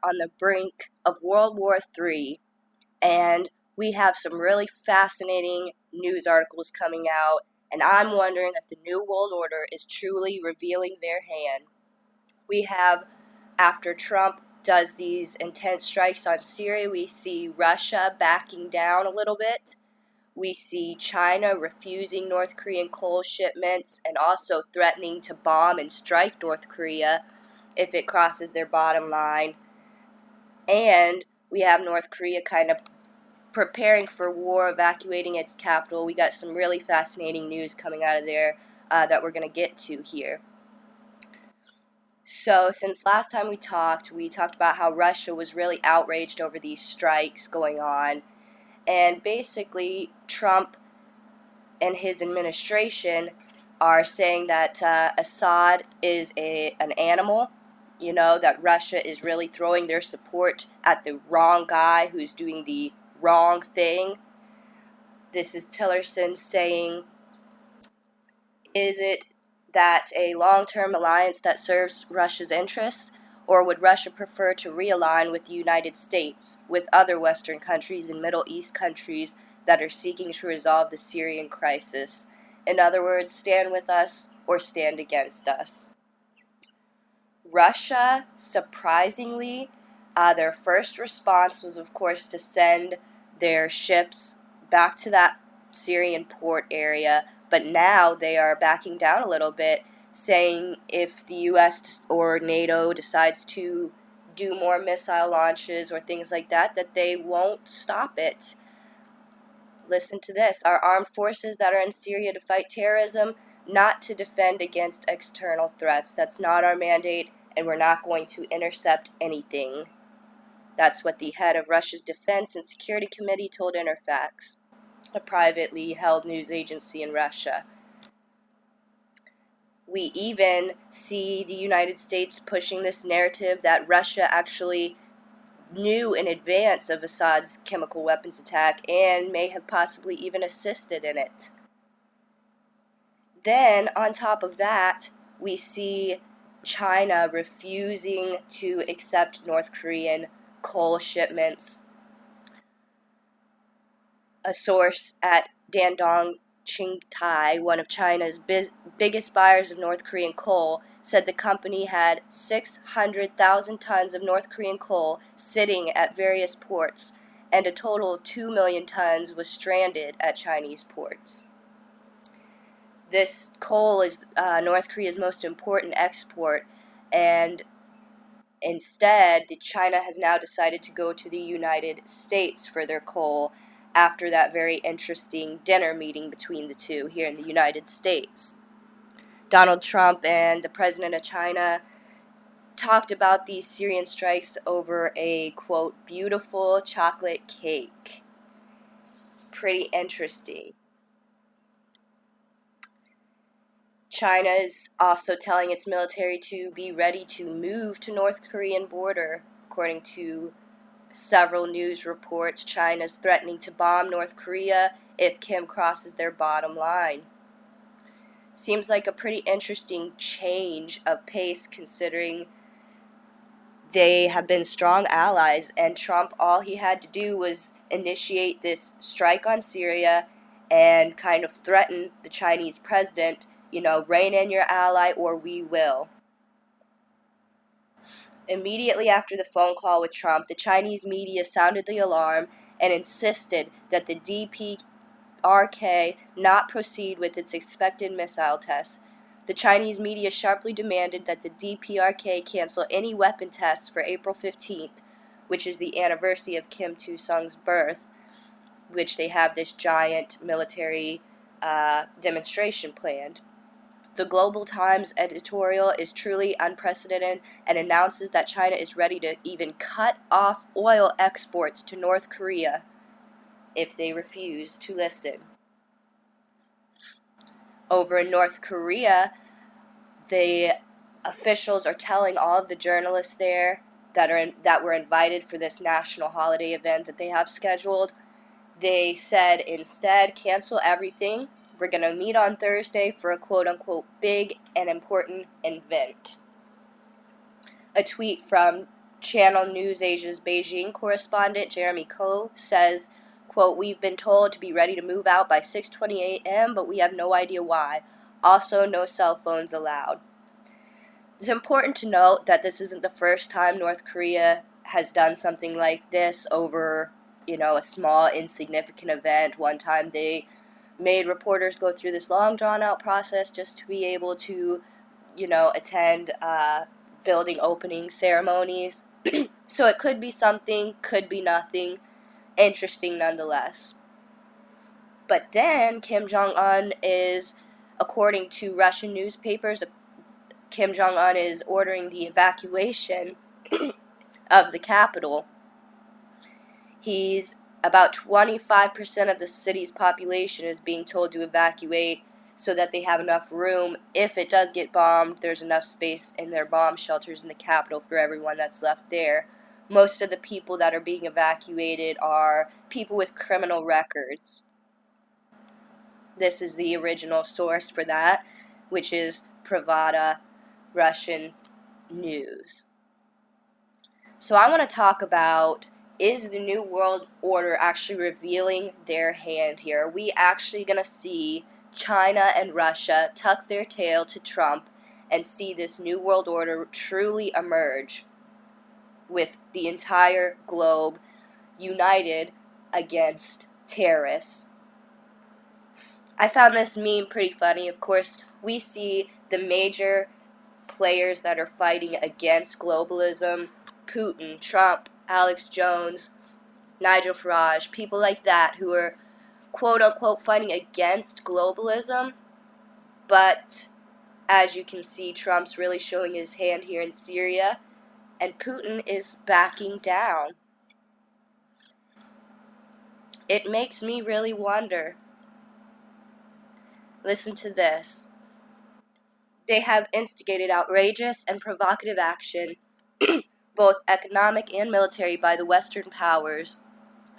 on the brink of World War III, and we have some really fascinating news articles coming out, and I'm wondering if the New World Order is truly revealing their hand. We have, after Trump does these intense strikes on Syria, we see Russia backing down a little bit. We see China refusing North Korean coal shipments and also threatening to bomb and strike North Korea if it crosses their bottom line. And we have North Korea kind of preparing for war, evacuating its capital. We got some really fascinating news coming out of there that we're going to get to here. So, since last time we talked about how Russia was really outraged over these strikes going on. And basically, Trump and his administration are saying that Assad is an animal, that Russia is really throwing their support at the wrong guy who's doing the wrong thing. This is Tillerson saying, is it that a long-term alliance that serves Russia's interests, or would Russia prefer to realign with the United States, with other Western countries and Middle East countries that are seeking to resolve the Syrian crisis? In other words, stand with us or stand against us. Russia, surprisingly, their first response was, of course, to send their ships back to that Syrian port area, but now they are backing down a little bit, saying if the U.S. or NATO decides to do more missile launches or things like that, that they won't stop it. Listen to this. Our armed forces that are in Syria to fight terrorism, not to defend against external threats. That's not our mandate, and we're not going to intercept anything. That's what the head of Russia's Defense and Security Committee told Interfax, a privately held news agency in Russia. We even see the United States pushing this narrative that Russia actually knew in advance of Assad's chemical weapons attack and may have possibly even assisted in it. Then, on top of that, we see China refusing to accept North Korean coal shipments. A source at Dandong Qingtai, one of China's biggest buyers of North Korean coal, said the company had 600,000 tons of North Korean coal sitting at various ports, and a total of 2 million tons was stranded at Chinese ports. This coal is North Korea's most important export, and instead, China has now decided to go to the United States for their coal after that very interesting dinner meeting between the two here in the United States. Donald Trump and the president of China talked about these Syrian strikes over a, quote, beautiful chocolate cake. It's pretty interesting. China is also telling its military to be ready to move to North Korean border. According to several news reports, China's threatening to bomb North Korea if Kim crosses their bottom line. Seems like a pretty interesting change of pace considering they have been strong allies, and Trump, all he had to do was initiate this strike on Syria and kind of threaten the Chinese president, rein in your ally or we will. Immediately after the phone call with Trump, the Chinese media sounded the alarm and insisted that the DPRK not proceed with its expected missile tests. The Chinese media sharply demanded that the DPRK cancel any weapon tests for April 15th, which is the anniversary of Kim Il-sung's birth, which they have this giant military demonstration planned. The Global Times editorial is truly unprecedented and announces that China is ready to even cut off oil exports to North Korea if they refuse to listen. Over in North Korea, the officials are telling all of the journalists there that were invited for this national holiday event that they have scheduled, they said instead, cancel everything. We're going to meet on Thursday for a quote-unquote big and important event. A tweet from Channel News Asia's Beijing correspondent Jeremy Ko says, quote, "We've been told to be ready to move out by 6:20 a.m., but we have no idea why. Also, no cell phones allowed." It's important to note that this isn't the first time North Korea has done something like this over, a small, insignificant event. One time they made reporters go through this long, drawn-out process just to be able to, attend building opening ceremonies. So it could be something, could be nothing. Interesting nonetheless. But then Kim Jong-Un is, according to Russian newspapers, Kim Jong-Un is ordering the evacuation of the capital. He's about 25% of the city's population is being told to evacuate so that they have enough room. If it does get bombed, there's enough space in their bomb shelters in the capital for everyone that's left there. Most of the people that are being evacuated are people with criminal records. This is the original source for that, which is Pravda Russian news. So I want to talk about, is the New World Order actually revealing their hand here? Are we actually going to see China and Russia tuck their tail to Trump and see this New World Order truly emerge with the entire globe united against terrorists? I found this meme pretty funny. Of course, we see the major players that are fighting against globalism: Putin, Trump, Alex Jones, Nigel Farage, people like that who are quote-unquote fighting against globalism. But as you can see, Trump's really showing his hand here in Syria, and Putin is backing down. It makes me really wonder. Listen to this. They have instigated outrageous and provocative action, both economic and military, by the Western powers.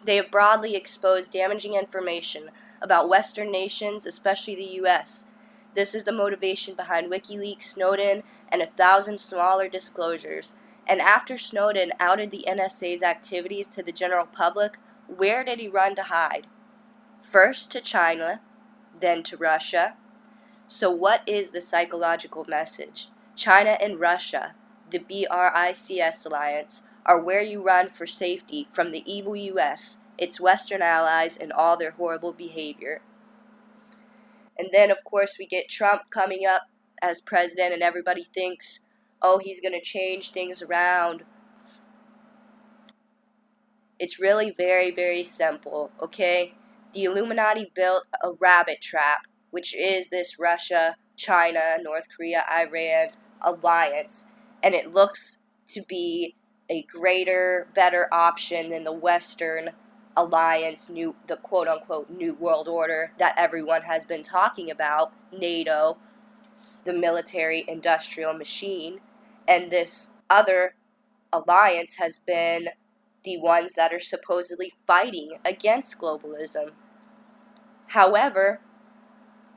They have broadly exposed damaging information about Western nations, especially the U.S. This is the motivation behind WikiLeaks, Snowden, and 1,000 smaller disclosures. And after Snowden outed the NSA's activities to the general public, where did he run to hide? First to China, then to Russia. So what is the psychological message? China and Russia, the BRICS alliance, are where you run for safety from the evil U.S., its Western allies, and all their horrible behavior. And then, of course, we get Trump coming up as president, and everybody thinks, oh, he's going to change things around. It's really very, very simple, okay? The Illuminati built a rabbit trap, which is this Russia, China, North Korea, Iran alliance, and it looks to be a greater, better option than the Western alliance, the quote-unquote New World Order that everyone has been talking about, NATO, the military-industrial machine, and this other alliance has been the ones that are supposedly fighting against globalism. However,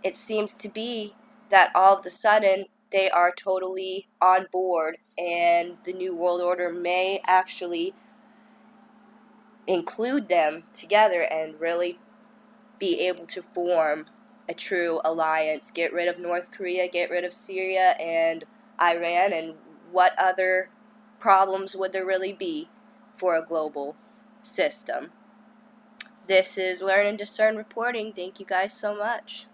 it seems to be that all of a sudden they are totally on board, and the New World Order may actually include them together and really be able to form a true alliance, get rid of North Korea, get rid of Syria and Iran, and what other problems would there really be for a global system? This is Learn and Discern reporting. Thank you guys so much.